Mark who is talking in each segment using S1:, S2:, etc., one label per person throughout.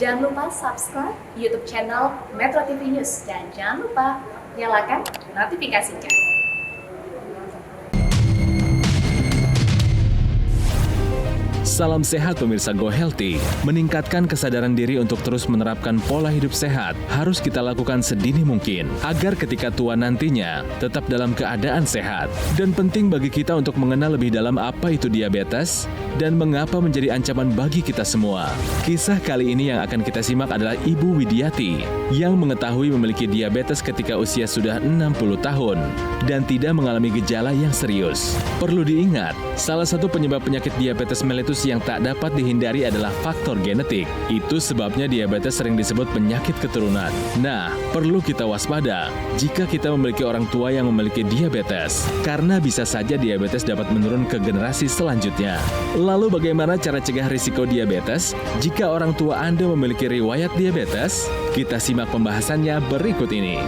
S1: Jangan lupa subscribe YouTube channel Metro TV News dan jangan lupa nyalakan notifikasinya.
S2: Salam sehat pemirsa Go Healthy. Meningkatkan kesadaran diri untuk terus menerapkan pola hidup sehat harus kita lakukan sedini mungkin agar ketika tua nantinya tetap dalam keadaan sehat. Dan penting bagi kita untuk mengenal lebih dalam apa itu diabetes dan mengapa menjadi ancaman bagi kita semua. Kisah kali ini yang akan kita simak adalah Ibu Widiati yang mengetahui memiliki diabetes ketika usia sudah 60 tahun dan tidak mengalami gejala yang serius. Perlu diingat, salah satu penyebab penyakit diabetes mellitus yang tak dapat dihindari adalah faktor genetik. Itu sebabnya diabetes sering disebut penyakit keturunan. Nah, perlu kita waspada jika kita memiliki orang tua yang memiliki diabetes, karena bisa saja diabetes dapat menurun ke generasi selanjutnya. Lalu bagaimana cara cegah risiko diabetes jika orang tua Anda memiliki riwayat diabetes? Kita simak pembahasannya berikut ini.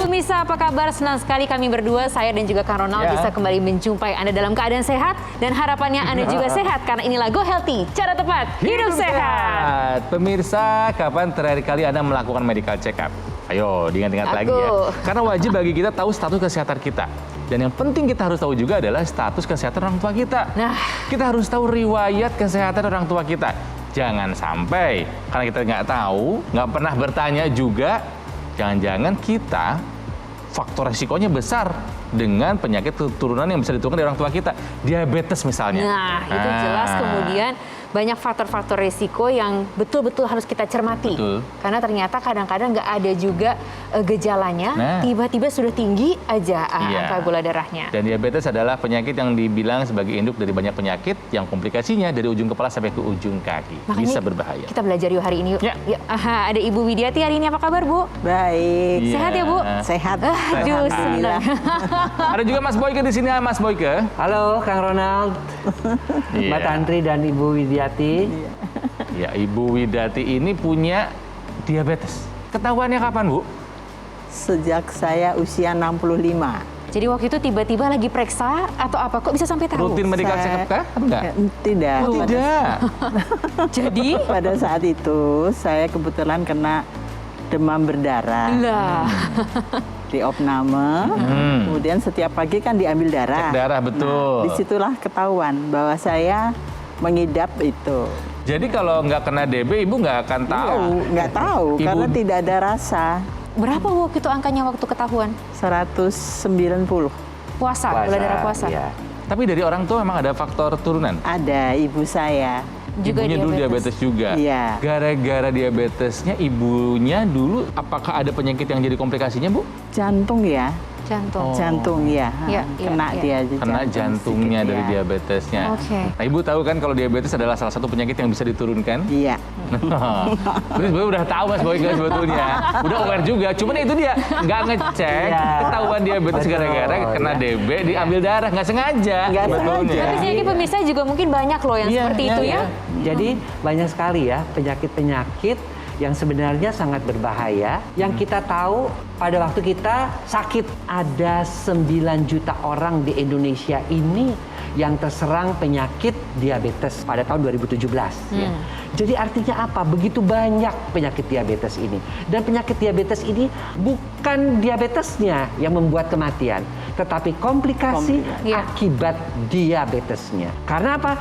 S3: Pemirsa, apa kabar? Senang sekali kami berdua, saya dan juga Kang Ronald bisa kembali menjumpai Anda dalam keadaan sehat dan harapannya Anda juga sehat karena inilah Go Healthy, cara tepat hidup sehat.
S4: Pemirsa, kapan terakhir kali Anda melakukan medical check up? Ayo, diingat-ingat lagi ya. Karena wajib bagi kita tahu status kesehatan kita. Dan yang penting kita harus tahu juga adalah status kesehatan orang tua kita. Nah, kita harus tahu riwayat kesehatan orang tua kita. Jangan sampai, karena kita nggak tahu, nggak pernah bertanya juga, jangan-jangan kita faktor resikonya besar dengan penyakit keturunan yang bisa diturunkan dari orang tua kita. Diabetes misalnya.
S3: Nah, itu jelas kemudian banyak faktor-faktor risiko yang betul-betul harus kita cermati.
S4: Betul.
S3: Karena ternyata kadang-kadang nggak ada juga gejalanya, tiba-tiba sudah tinggi aja angka gula darahnya. Dan
S4: diabetes adalah penyakit yang dibilang sebagai induk dari banyak penyakit yang komplikasinya dari ujung kepala sampai ke ujung kaki. Makanya bisa berbahaya.
S3: Kita belajar yuk hari ini.
S4: Ya.
S3: Ada Ibu Widiati hari ini, apa kabar Bu?
S5: Baik.
S3: Sehat ya Bu?
S5: Sehat.
S3: Alhamdulillah.
S4: Ada juga Mas Boyke di sini, Mas Boyke.
S6: Halo Kang Ronald, Mbak Tantri dan Ibu Widiati.
S4: Ya, Ibu Widiati ini punya diabetes. Ketahuannya kapan, Bu?
S5: Sejak saya usia 65.
S3: Jadi waktu itu tiba-tiba lagi periksa atau apa? Kok bisa sampai tahu?
S4: Rutin medical check up kah? Enggak?
S5: Tidak.
S4: Oh, tidak.
S3: Jadi?
S5: Pada saat itu saya kebetulan kena demam berdarah.
S3: Lah.
S5: Di opname, kemudian setiap pagi kan diambil darah.
S4: Cek darah, betul.
S5: Nah, disitulah ketahuan bahwa saya mengidap itu.
S4: Jadi kalau nggak kena DB, Ibu nggak akan tahu?
S5: Nggak tahu, karena tidak ada rasa.
S3: Berapa waktu itu angkanya waktu ketahuan?
S5: 190.
S3: Puasa, gula darah puasa?
S4: Iya. Tapi dari orang tua memang ada faktor turunan?
S5: Ada, ibu saya.
S3: Juga
S4: ibunya dulu diabetes juga.
S5: Iya.
S4: Gara-gara diabetesnya ibunya dulu, apakah ada penyakit yang jadi komplikasinya, Bu?
S5: Jantung ya.
S3: Jantung.
S5: Jantung ya.
S3: Ya,
S5: kena dia.
S4: Kena jantungnya dari diabetesnya.
S3: Oke.
S4: Nah, Ibu tahu kan kalau diabetes adalah salah satu penyakit yang bisa diturunkan?
S5: Iya.
S4: Terus sebenarnya udah tahu Mas Boyke sebetulnya. Udah aware juga. Cuman itu dia nggak ngecek ketahuan diabetes gara-gara kena DB diambil darah. Nggak sengaja sebetulnya.
S3: Tapi saya pemirsa juga mungkin banyak loh yang seperti itu ya.
S6: Jadi banyak sekali ya penyakit-penyakit yang sebenarnya sangat berbahaya. Yang kita tahu pada waktu kita sakit, ada 9 juta orang di Indonesia ini yang terserang penyakit diabetes pada tahun 2017. Ya. Jadi artinya apa? Begitu banyak penyakit diabetes ini. Dan penyakit diabetes ini bukan diabetesnya yang membuat kematian, tetapi komplikasi akibat diabetesnya. Karena apa?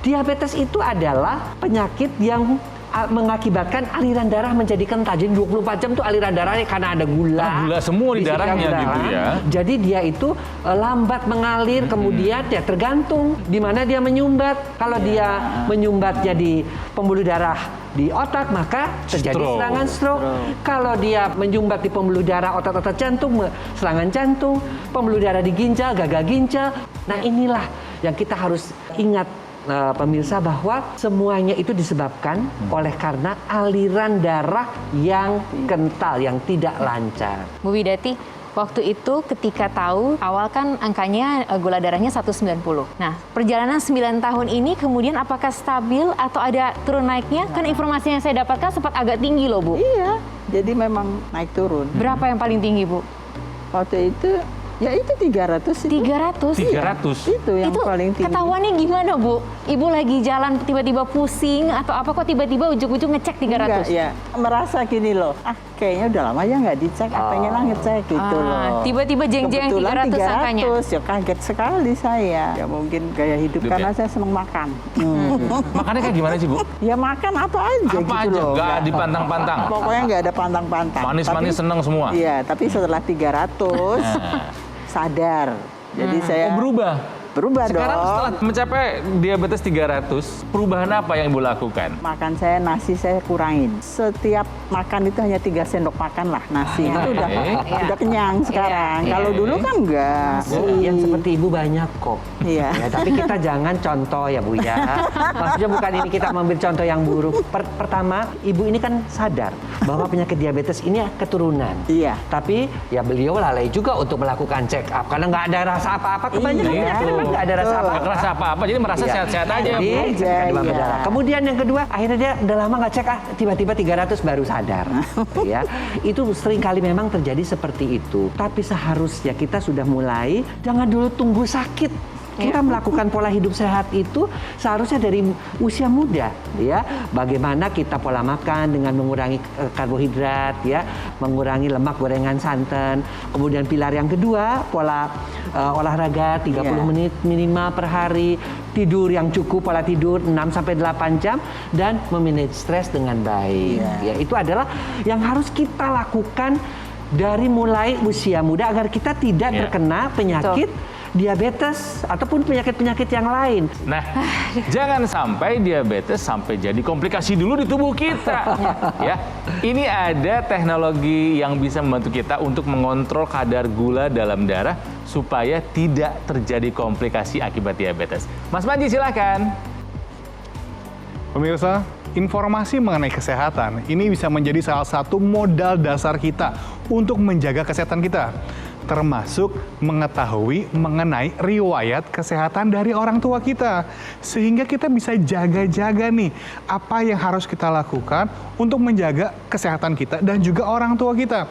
S6: Diabetes itu adalah penyakit yang mengakibatkan aliran darah menjadi kental. Jadi 24 jam tuh aliran darahnya karena ada gula.
S4: Gula semua di darahnya gitu ya.
S6: Jadi dia itu lambat mengalir, kemudian ya tergantung di mana dia menyumbat. Kalau dia menyumbatnya di pembuluh darah di otak, maka terjadi serangan stroke. Kalau dia menyumbat di pembuluh darah otot-otot jantung, serangan jantung. Pembuluh darah di ginjal, gagal ginjal. Nah, inilah yang kita harus ingat, pemirsa, bahwa semuanya itu disebabkan oleh karena aliran darah yang kental, yang tidak lancar.
S3: Bu Widiati, waktu itu ketika tahu, awal kan angkanya gula darahnya 190. Nah, perjalanan 9 tahun ini kemudian apakah stabil atau ada turun naiknya? Kan informasi yang saya dapatkan sempat agak tinggi loh Bu.
S5: Iya, jadi memang naik turun.
S3: Berapa yang paling tinggi Bu?
S5: Waktu itu Ya itu 300 itu.
S3: 300?
S4: 300.
S5: Itu yang
S3: Itu
S5: paling tinggi.
S3: ketahuannya gimana, Bu? Ibu lagi jalan tiba-tiba pusing atau apa kok tiba-tiba ujung-ujung ngecek 300?
S5: Enggak, ya. Merasa gini loh, kayaknya udah lama ya nggak dicek, pengen lah ngecek gitu loh.
S3: Tiba-tiba jeng-jeng
S5: Kebetulan
S3: 300 angkanya.
S5: ya kaget sekali saya. Ya mungkin gaya hidup
S4: Hidup
S5: karena
S4: ya?
S5: saya seneng makan.
S4: Makannya kayak gimana sih, Bu?
S5: Ya makan apa aja
S4: Apa
S5: gitu
S4: aja?
S5: loh.
S4: Nggak dipantang-pantang?
S5: Pokoknya nggak ada pantang-pantang.
S4: Manis-manis
S5: Tapi-
S4: seneng semua?
S5: Iya, tapi setelah 300 sadar. Jadi saya
S4: Berubah.
S5: dong.
S4: Sekarang setelah mencapai diabetes 300, perubahan apa yang Ibu lakukan?
S5: Makan saya, nasi saya kurangin. Setiap makan itu hanya 3 sendok makan lah nasi. Itu udah kenyang sekarang. Kalau dulu kan enggak.
S6: Bu, yang seperti Ibu banyak kok.
S5: Iya.
S6: Ya, tapi kita jangan contoh ya Bu ya. Maksudnya bukan ini kita mengambil contoh yang buruk. Pertama, Ibu ini kan sadar bahwa penyakit diabetes ini keturunan.
S5: Iya.
S6: Tapi ya beliau lalai juga untuk melakukan check up karena nggak ada rasa apa-apa. Kebanyakan
S5: Iya.
S6: penyakit kan nggak ada rasa
S5: Betul.
S6: apa-apa.
S4: Nggak kerasa apa-apa, jadi merasa
S6: Iya.
S4: sehat-sehat aja.
S6: Jadi,
S4: Bu.
S5: aja,
S6: demam
S5: iya.
S6: berdarah. Kemudian yang kedua, akhirnya dia udah lama nggak cek tiba-tiba 300 baru sadar. Ya, itu sering kali memang terjadi seperti itu. Tapi seharusnya kita sudah mulai, jangan dulu tunggu sakit. Kita melakukan pola hidup sehat itu seharusnya dari usia muda, ya. Bagaimana kita pola makan dengan mengurangi karbohidrat, ya, mengurangi lemak, gorengan, santan. Kemudian pilar yang kedua, pola olahraga 30 menit minimal per hari, tidur yang cukup, pola tidur 6 sampai 8 jam dan memanage stres dengan baik. Ya, itu adalah yang harus kita lakukan dari mulai usia muda agar kita tidak terkena penyakit diabetes ataupun penyakit-penyakit yang lain.
S4: Nah, jangan sampai diabetes sampai jadi komplikasi dulu di tubuh kita. Ya, ini ada teknologi yang bisa membantu kita untuk mengontrol kadar gula dalam darah supaya tidak terjadi komplikasi akibat diabetes. Mas Manji, silakan.
S7: Pemirsa, informasi mengenai kesehatan ini bisa menjadi salah satu modal dasar kita untuk menjaga kesehatan kita. Termasuk mengetahui mengenai riwayat kesehatan dari orang tua kita. Sehingga kita bisa jaga-jaga nih apa yang harus kita lakukan untuk menjaga kesehatan kita dan juga orang tua kita.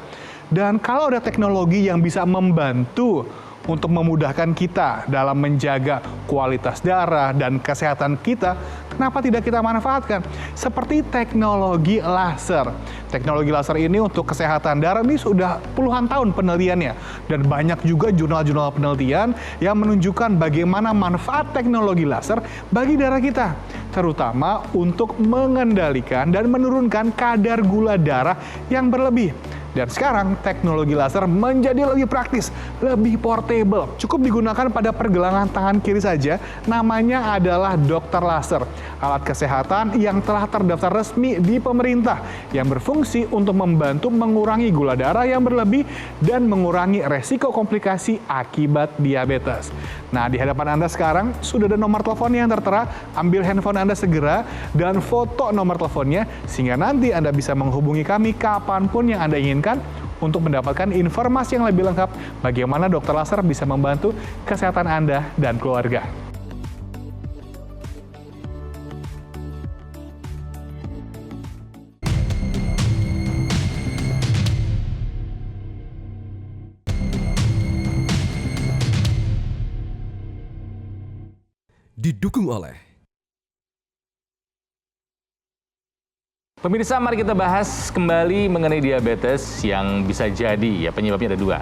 S7: Dan kalau ada teknologi yang bisa membantu untuk memudahkan kita dalam menjaga kualitas darah dan kesehatan kita, kenapa tidak kita manfaatkan? Seperti teknologi laser. Teknologi laser ini untuk kesehatan darah ini sudah puluhan tahun penelitiannya. Dan banyak juga jurnal-jurnal penelitian yang menunjukkan bagaimana manfaat teknologi laser bagi darah kita. Terutama untuk mengendalikan dan menurunkan kadar gula darah yang berlebih. Dan sekarang teknologi laser menjadi lebih praktis, lebih portable. Cukup digunakan pada pergelangan tangan kiri saja, namanya adalah dokter laser. Alat kesehatan yang telah terdaftar resmi di pemerintah, yang berfungsi untuk membantu mengurangi gula darah yang berlebih dan mengurangi resiko komplikasi akibat diabetes. Nah, di hadapan Anda sekarang sudah ada nomor telepon yang tertera. Ambil handphone Anda segera dan foto nomor teleponnya, sehingga nanti Anda bisa menghubungi kami kapanpun yang Anda inginkan untuk mendapatkan informasi yang lebih lengkap bagaimana dokter laser bisa membantu kesehatan Anda dan keluarga.
S8: Didukung oleh
S4: Pemirsa, mari kita bahas kembali mengenai diabetes yang bisa jadi ya penyebabnya ada dua.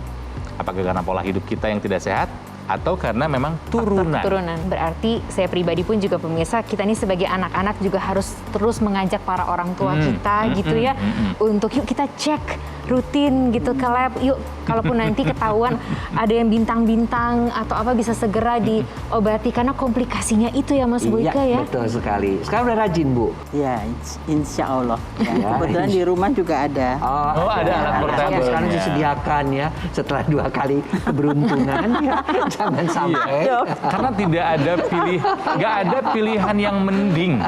S4: Apakah karena pola hidup kita yang tidak sehat atau karena memang turunan?
S3: Turunan. Berarti saya pribadi pun juga pemirsa, kita ini sebagai anak-anak juga harus terus mengajak para orang tua kita gitu ya untuk yuk kita cek rutin gitu ke lab. Yuk, kalaupun nanti ketahuan ada yang bintang-bintang atau apa bisa segera diobati karena komplikasinya itu ya Mas Boyka ya.
S6: Betul sekali. Sekarang udah rajin, Bu.
S5: Ya, insya Allah. Ya,
S6: Ya.
S5: kebetulan di rumah juga ada.
S4: Oh, ada alat portable.
S6: Sekarang
S4: Ya.
S6: disediakan ya setelah 2 kali keberuntungan ya. Jangan sampai.
S4: Karena nggak ada pilihan yang mending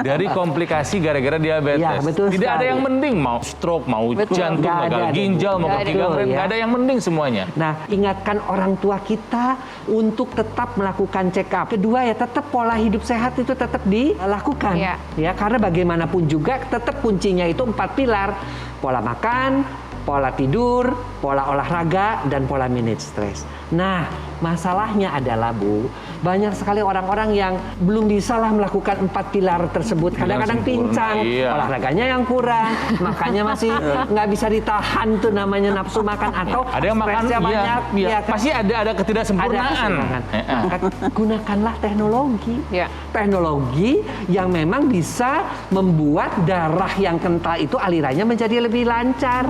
S4: dari komplikasi gara-gara diabetes.
S6: Ya, betul
S4: Tidak ada
S6: sekali.
S4: yang mending, mau stroke, mau jantung,
S6: Nggak
S4: gagal
S6: ada.
S4: ginjal, mau
S3: Nggak
S4: kaki
S3: ada.
S4: gangren,
S6: Ya.
S4: nggak ada yang mending semuanya.
S6: Nah, ingatkan orang tua kita untuk tetap melakukan check up. Kedua ya, tetap pola hidup sehat itu tetap dilakukan.
S3: Iya.
S6: Ya, karena bagaimanapun juga tetap kuncinya itu 4 pilar. Pola makan, pola tidur, pola olahraga, dan pola manage stres. Nah, masalahnya adalah Bu, banyak sekali orang-orang yang belum bisa lah melakukan 4 pilar tersebut. Kadang-kadang pincang, olahraganya yang kurang, makannya masih nggak bisa ditahan tuh namanya nafsu makan, atau
S4: ada yang makan
S6: banyak.
S4: Ya, kan? Pasti ada ketidaksempurnaan.
S6: Maka gunakanlah teknologi. Teknologi yang memang bisa membuat darah yang kental itu alirannya menjadi lebih lancar.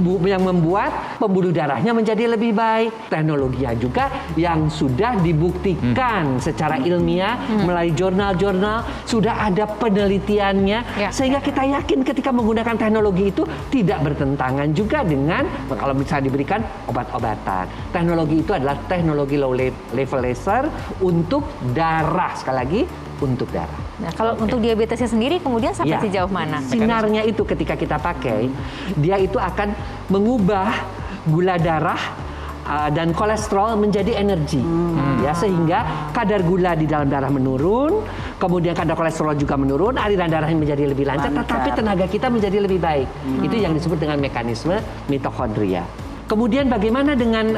S6: Yang membuat pembuluh darahnya menjadi lebih baik. Teknologi juga yang sudah dibuktikan secara ilmiah melalui jurnal-jurnal, sudah ada penelitiannya, sehingga kita yakin ketika menggunakan teknologi itu tidak bertentangan juga dengan kalau bisa diberikan obat-obatan. Teknologi itu adalah teknologi low level laser untuk darah, sekali lagi untuk darah.
S3: Nah, kalau untuk diabetesnya sendiri kemudian sampai sejauh mana?
S6: Sinarnya itu ketika kita pakai, dia itu akan mengubah gula darah dan kolesterol menjadi energi, ya, sehingga kadar gula di dalam darah menurun, kemudian kadar kolesterol juga menurun, aliran darahnya menjadi lebih lancar, tetapi tenaga kita menjadi lebih baik. Itu yang disebut dengan mekanisme mitokondria. Kemudian bagaimana dengan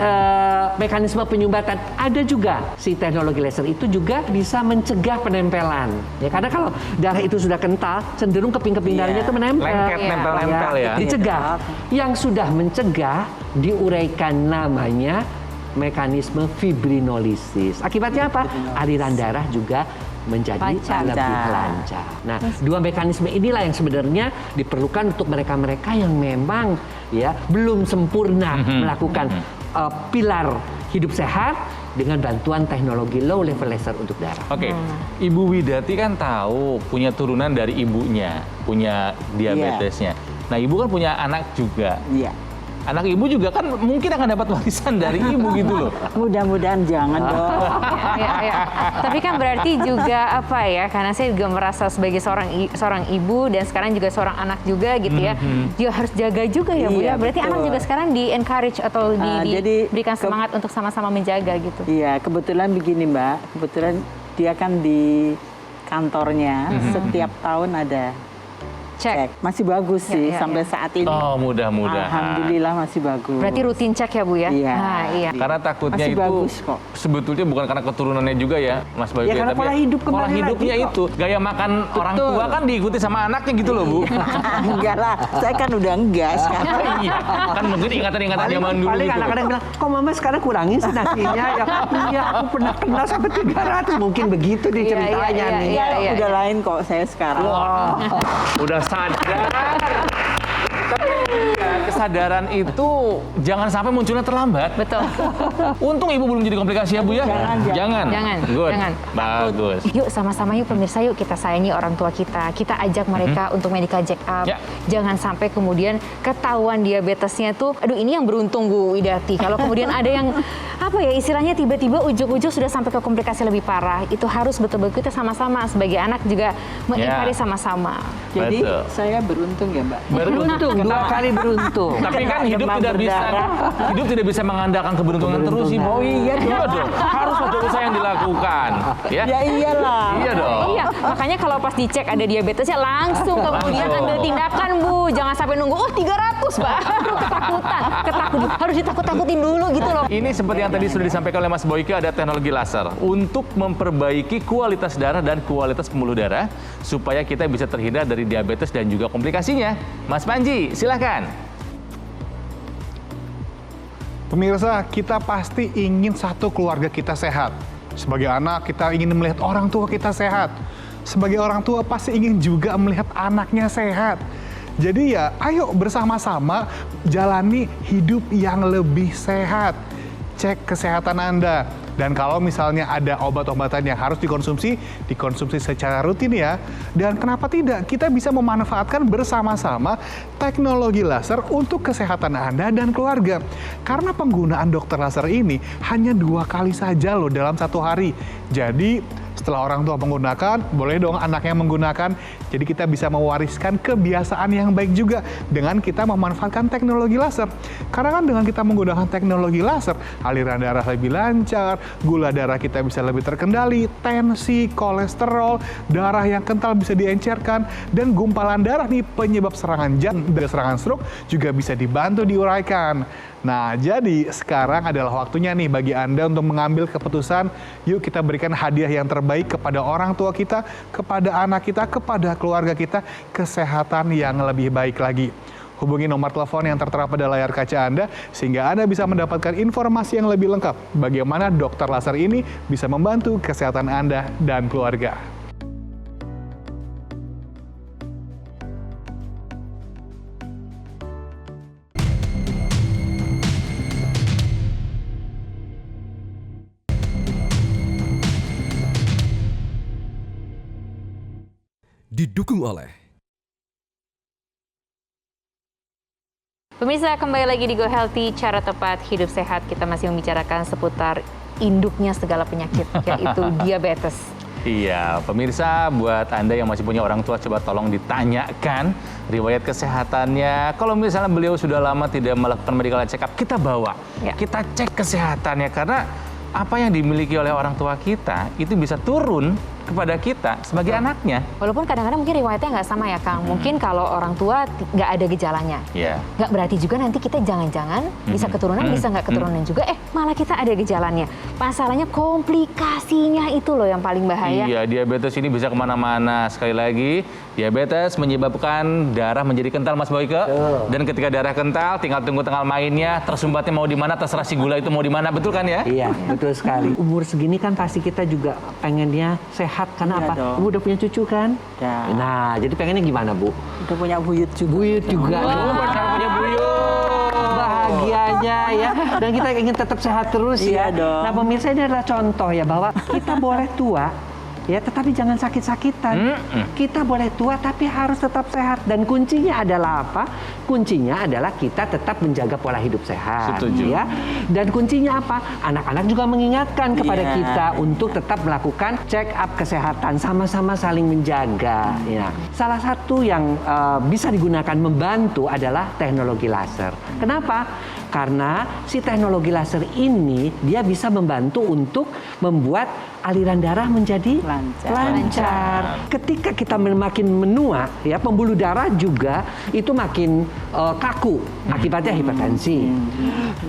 S6: mekanisme penyumbatan? Ada juga si teknologi laser itu juga bisa mencegah penempelan. Ya, karena kalau darah itu sudah kental, cenderung keping-keping darahnya itu menempel.
S4: Lengket, nempel-nempel ya.
S6: Dicegah. Yang sudah mencegah diuraikan namanya mekanisme fibrinolisis. Akibatnya apa? Aliran darah juga menjadi lebih lancar. Nah, dua mekanisme inilah yang sebenarnya diperlukan untuk mereka-mereka yang memang ya belum sempurna melakukan pilar hidup sehat dengan bantuan teknologi low level laser untuk darah.
S4: Oke, Ibu Widati kan tahu punya turunan dari ibunya, punya diabetesnya. Nah, Ibu kan punya anak juga.
S5: Iya.
S4: Anak Ibu juga kan mungkin akan dapat warisan dari Ibu gitu loh.
S5: Mudah-mudahan jangan dong.
S3: Tapi kan berarti juga apa ya? Karena saya juga merasa sebagai seorang ibu dan sekarang juga seorang anak juga gitu ya. Juga harus jaga juga ya Bu ya. Berarti anak juga sekarang di encourage atau diberikan semangat untuk sama-sama menjaga gitu.
S5: Iya, kebetulan begini Mbak. Kebetulan dia kan di kantornya setiap tahun ada cek. Masih bagus sih sampai saat ini.
S4: Oh, mudah-mudahan.
S5: Alhamdulillah masih bagus.
S3: Berarti rutin cek ya Bu ya?
S5: Iya.
S3: Nah, iya.
S4: Karena takutnya
S5: masih
S4: itu
S5: bagus kok.
S4: Sebetulnya bukan karena keturunannya juga ya, Mas Bayu.
S6: Ya, karena pola hidup
S4: pola
S6: kembali
S4: hidupnya
S6: lagi kok.
S4: itu. Gaya makan orang tua kan diikuti sama anaknya gitu loh, Bu.
S5: Enggak lah, saya kan udah enggak sekarang.
S4: Iya, kan mungkin ingatan-ingatan zaman dulu
S6: Paling
S4: gitu.
S6: anak-anak bilang, kok Mama sekarang kurangin sih nasinya? Ya, iya, aku pernah kena sampai 300. Mungkin begitu nih ceritanya nih.
S3: Iya.
S5: Udah lain kok saya sekarang.
S4: Udah sadar. Tapi kesadaran itu jangan sampai munculnya terlambat.
S3: Betul.
S4: Untung Ibu belum jadi komplikasi ya Bu ya. Jangan. Good.
S3: Jangan.
S4: Bagus.
S3: Yuk sama-sama yuk pemirsa, yuk kita sayangi orang tua kita. Kita ajak mereka untuk medical check up.
S4: Ya.
S3: Jangan sampai kemudian ketahuan diabetesnya tuh, aduh ini yang beruntung Bu Widati. Kalau kemudian ada yang apa ya istilahnya tiba-tiba ujuk-ujuk sudah sampai ke komplikasi lebih parah. Itu harus betul-betul kita sama-sama sebagai anak juga mengencourage sama-sama.
S5: Jadi
S4: Betul.
S5: saya beruntung ya Mbak.
S6: Beruntung, 2 kali beruntung.
S4: Tapi kan hidup tidak bisa mengandalkan keberuntungan terus sih.
S5: Oh iya
S4: dong. Harus ada usaha yang dilakukan. Ya.
S5: Ya iyalah.
S4: Iya dong.
S3: Iya, makanya kalau pas dicek ada diabetesnya langsung kemudian ambil tindakan Bu. Jangan sampai nunggu 300 baru ketakutan. Harus ditakut-takutin dulu gitu loh.
S4: Ini seperti yang tadi sudah disampaikan oleh Mas Boyke, ada teknologi laser untuk memperbaiki kualitas darah dan kualitas pembuluh darah supaya kita bisa terhindar dari diabetes dan juga komplikasinya. Mas Panji, silakan.
S7: Pemirsa, kita pasti ingin satu keluarga kita sehat. Sebagai anak, kita ingin melihat orang tua kita sehat. Sebagai orang tua, pasti ingin juga melihat anaknya sehat. Jadi ya, ayo bersama-sama jalani hidup yang lebih sehat. Cek kesehatan Anda. Dan kalau misalnya ada obat-obatan yang harus dikonsumsi secara rutin ya. Dan kenapa tidak? Kita bisa memanfaatkan bersama-sama teknologi laser untuk kesehatan Anda dan keluarga. Karena penggunaan dokter laser ini hanya 2 kali saja loh dalam 1 hari. Jadi Setelah orang tua menggunakan, boleh dong anaknya menggunakan. Jadi kita bisa mewariskan kebiasaan yang baik juga dengan kita memanfaatkan teknologi laser. Karena kan dengan kita menggunakan teknologi laser, aliran darah lebih lancar, gula darah kita bisa lebih terkendali, tensi, kolesterol, darah yang kental bisa diencerkan, dan gumpalan darah nih penyebab serangan jantung dan serangan stroke juga bisa dibantu diuraikan. Nah, jadi sekarang adalah waktunya nih bagi Anda untuk mengambil keputusan. Yuk kita berikan hadiah yang terbaik kepada orang tua kita, kepada anak kita, kepada keluarga kita, kesehatan yang lebih baik lagi. Hubungi nomor telepon yang tertera pada layar kaca Anda, sehingga Anda bisa mendapatkan informasi yang lebih lengkap bagaimana dokter laser ini bisa membantu kesehatan Anda dan keluarga.
S8: Didukung oleh
S3: Pemirsa, kembali lagi di Go Healthy, cara tepat hidup sehat. Kita masih membicarakan seputar induknya segala penyakit, yaitu diabetes.
S4: Iya, pemirsa, buat Anda yang masih punya orang tua, coba tolong ditanyakan riwayat kesehatannya. Kalau misalnya beliau sudah lama tidak melakukan medical check up, kita bawa, kita cek kesehatannya. Karena apa yang dimiliki oleh orang tua kita, itu bisa turun kepada kita sebagai anaknya.
S3: Walaupun kadang-kadang mungkin riwayatnya nggak sama ya, Kang. Mungkin kalau orang tua nggak ada gejalanya. Nggak berarti juga nanti kita jangan-jangan bisa keturunan, bisa nggak keturunan juga. Malah kita ada gejalanya. Masalahnya komplikasinya itu loh yang paling bahaya.
S4: Iya, diabetes ini bisa kemana-mana. Sekali lagi, diabetes menyebabkan darah menjadi kental, Mas Boyke. Dan ketika darah kental, tinggal tunggu tanggal mainnya, tersumbatnya mau di mana, terserah si gula itu mau di mana, betul kan ya?
S6: Iya, betul sekali. Umur segini kan pasti kita juga pengennya sehat. Karena apa?
S5: Dong.
S6: Ibu udah punya cucu kan?
S5: Ya.
S6: Nah, jadi pengennya gimana, Bu?
S5: Udah punya buyut juga.
S6: Buyut juga.
S4: Punya buyut.
S6: Bahagianya ya. Dan kita ingin tetap sehat terus
S5: Iya
S6: ya.
S5: dong.
S6: Nah, pemirsa, ini adalah contoh ya bahwa kita boleh tua ya, tetapi jangan sakit-sakitan. Kita boleh tua tapi harus tetap sehat. Dan kuncinya adalah apa? Kuncinya adalah kita tetap menjaga pola hidup sehat.
S4: Setuju.
S6: Ya. Dan kuncinya apa? Anak-anak juga mengingatkan kepada kita untuk tetap melakukan check up kesehatan, sama-sama saling menjaga. Ya. Salah satu yang bisa digunakan membantu adalah teknologi laser. Kenapa? Karena si teknologi laser ini dia bisa membantu untuk membuat aliran darah menjadi lancar. Ketika kita makin menua, ya pembuluh darah juga itu makin kaku, akibatnya hipertensi.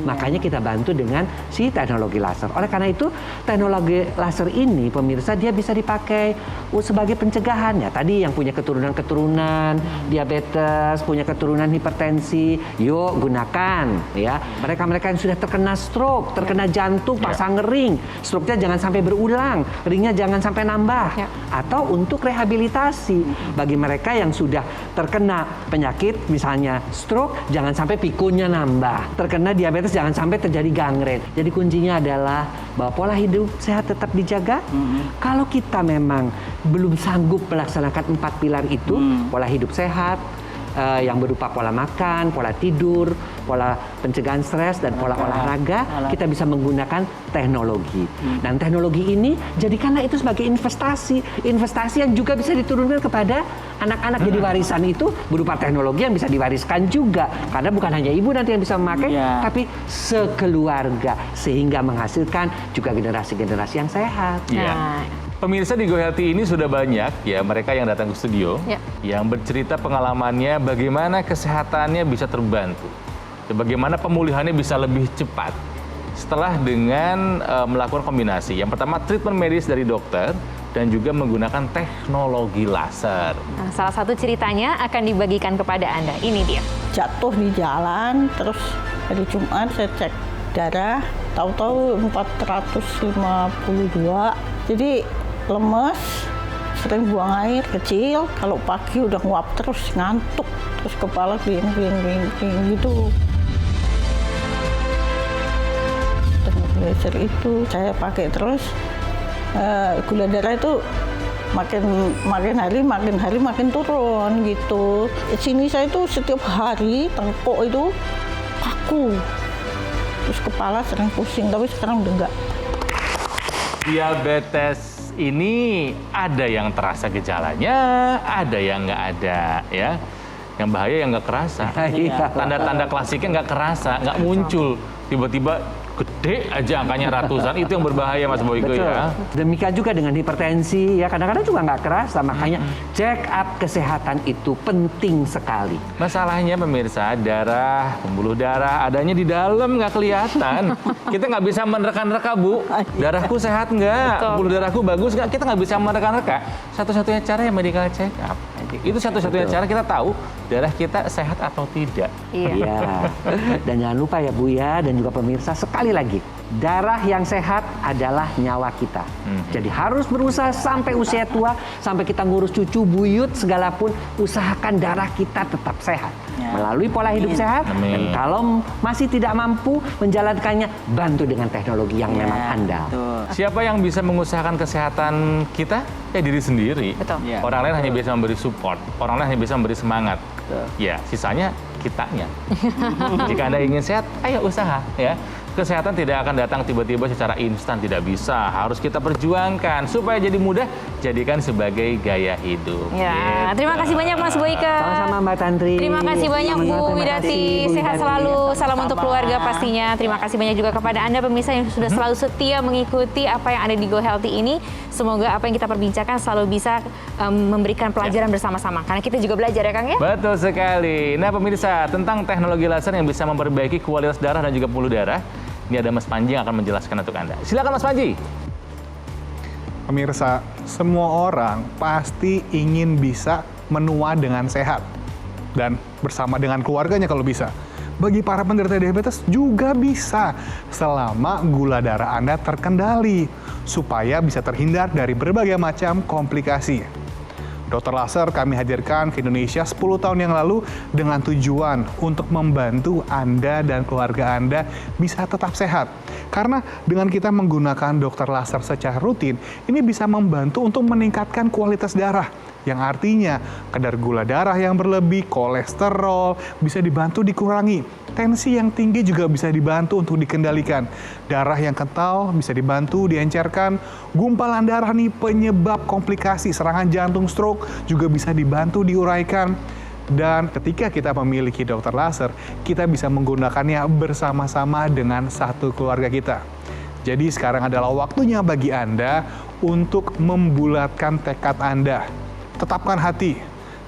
S6: Makanya kita bantu dengan si teknologi laser. Oleh karena itu, teknologi laser ini, pemirsa, dia bisa dipakai sebagai pencegahan. Ya, tadi yang punya keturunan diabetes, punya keturunan hipertensi, yuk gunakan. Ya, mereka-mereka yang sudah terkena stroke, terkena jantung, pasang ring, stroke-nya jangan sampai berulang, ringnya jangan sampai nambah. Atau untuk rehabilitasi bagi mereka yang sudah terkena penyakit, misalnya stroke, jangan sampai pikunya nambah. Terkena diabetes, jangan sampai terjadi gangren. Jadi kuncinya adalah bahwa pola hidup sehat tetap dijaga. Kalau kita memang belum sanggup melaksanakan 4 pilar itu, pola hidup sehat, yang berupa pola makan, pola tidur, pola pencegahan stres, dan pola olahraga, kita bisa menggunakan teknologi. Dan teknologi ini, jadikanlah itu sebagai investasi. Investasi yang juga bisa diturunkan kepada anak-anak. Jadi warisan itu berupa teknologi yang bisa diwariskan juga. Karena bukan hanya ibu nanti yang bisa memakai, tapi sekeluarga. Sehingga menghasilkan juga generasi-generasi yang sehat.
S4: Pemirsa, di Go Healthy ini sudah banyak ya mereka yang datang ke studio yang bercerita pengalamannya bagaimana kesehatannya bisa terbantu, bagaimana pemulihannya bisa lebih cepat setelah dengan melakukan kombinasi. Yang pertama, treatment medis dari dokter dan juga menggunakan teknologi laser.
S3: Nah, salah satu ceritanya akan dibagikan kepada Anda. Ini dia.
S9: Jatuh di jalan, terus hari Jumat saya cek darah, tahu-tahu 452. Jadi lemes, sering buang air kecil, kalau pagi udah nguap terus, ngantuk, terus kepala kering gitu. Teknologi laser itu saya pakai terus, gula darah itu makin hari makin turun gitu. Sini saya itu setiap hari tengkuk itu kaku, terus kepala sering pusing, tapi sekarang udah enggak.
S4: Diabetes ini ada yang terasa gejalanya, ada yang nggak ada, ya. Yang bahaya yang nggak kerasa. Tanda-tanda klasiknya nggak kerasa, nggak muncul. Tiba-tiba gede aja angkanya ratusan, itu yang berbahaya Mas Boyko ya.
S6: Demikian juga dengan hipertensi ya, kadang-kadang juga nggak kerasa, makanya check up kesehatan itu penting sekali.
S4: Masalahnya pemirsa, darah, pembuluh darah adanya di dalam nggak kelihatan. Kita nggak bisa menerka-nerka, Bu. Darahku sehat nggak? Pembuluh darahku bagus nggak? Kita nggak bisa menerka-nerka. Satu-satunya cara ya medical check up. Itu satu-satunya cara kita tahu darah kita sehat atau tidak.
S6: Iya. Dan jangan lupa ya Bu ya, dan juga pemirsa, sekali lagi, darah yang sehat adalah nyawa kita. Jadi harus berusaha sampai usia tua, sampai kita ngurus cucu, buyut, segala pun, usahakan darah kita tetap sehat. Melalui pola hidup sehat, dan kalau masih tidak mampu menjalankannya, bantu dengan teknologi yang memang andal.
S4: Siapa yang bisa mengusahakan kesehatan kita? Ya diri sendiri. Orang lain hanya bisa memberi support, orang lain hanya bisa memberi semangat. Ya, sisanya kitanya. Jika Anda ingin sehat, ayo usaha ya. Kesehatan tidak akan datang tiba-tiba secara instan, tidak bisa. Harus kita perjuangkan supaya jadi mudah, jadikan sebagai gaya hidup.
S3: Ya, terima kasih banyak Mas Boyko.
S6: Sama-sama Mbak Tantri.
S3: Terima kasih banyak Bu Widati. Sehat selalu. Salam untuk keluarga pastinya. Terima kasih banyak juga kepada Anda pemirsa yang sudah selalu setia mengikuti apa yang ada di Go Healthy ini. Semoga apa yang kita perbincangkan selalu bisa memberikan pelajaran bersama-sama. Karena kita juga belajar ya Kang ya.
S4: Betul sekali. Nah pemirsa, tentang teknologi laser yang bisa memperbaiki kualitas darah dan juga pembuluh darah, ini ada Mas Panji yang akan menjelaskan untuk Anda. Silakan Mas Panji.
S7: Pemirsa, semua orang pasti ingin bisa menua dengan sehat dan bersama dengan keluarganya kalau bisa. Bagi para penderita diabetes juga bisa selama gula darah Anda terkendali supaya bisa terhindar dari berbagai macam komplikasi. Dokter Laser kami hadirkan ke Indonesia 10 tahun yang lalu dengan tujuan untuk membantu Anda dan keluarga Anda bisa tetap sehat. Karena dengan kita menggunakan dokter laser secara rutin, ini bisa membantu untuk meningkatkan kualitas darah. Yang artinya kadar gula darah yang berlebih, kolesterol bisa dibantu dikurangi. Tensi yang tinggi juga bisa dibantu untuk dikendalikan. Darah yang kental bisa dibantu diencerkan. Gumpalan darah nih penyebab komplikasi serangan jantung, stroke juga bisa dibantu diuraikan. Dan ketika kita memiliki dokter laser, kita bisa menggunakannya bersama-sama dengan satu keluarga kita. Jadi sekarang adalah waktunya bagi Anda untuk membulatkan tekad Anda. Tetapkan hati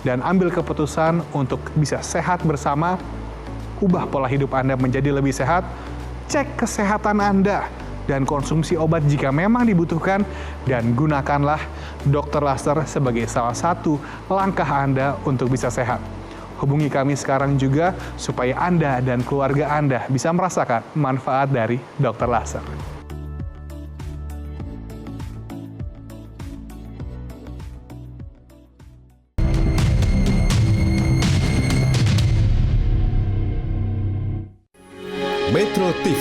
S7: dan ambil keputusan untuk bisa sehat bersama. Ubah pola hidup Anda menjadi lebih sehat. Cek kesehatan Anda dan konsumsi obat jika memang dibutuhkan, dan gunakanlah dokter laser sebagai salah satu langkah Anda untuk bisa sehat. Hubungi kami sekarang juga supaya Anda dan keluarga Anda bisa merasakan manfaat dari dokter laser.
S8: Metro TV,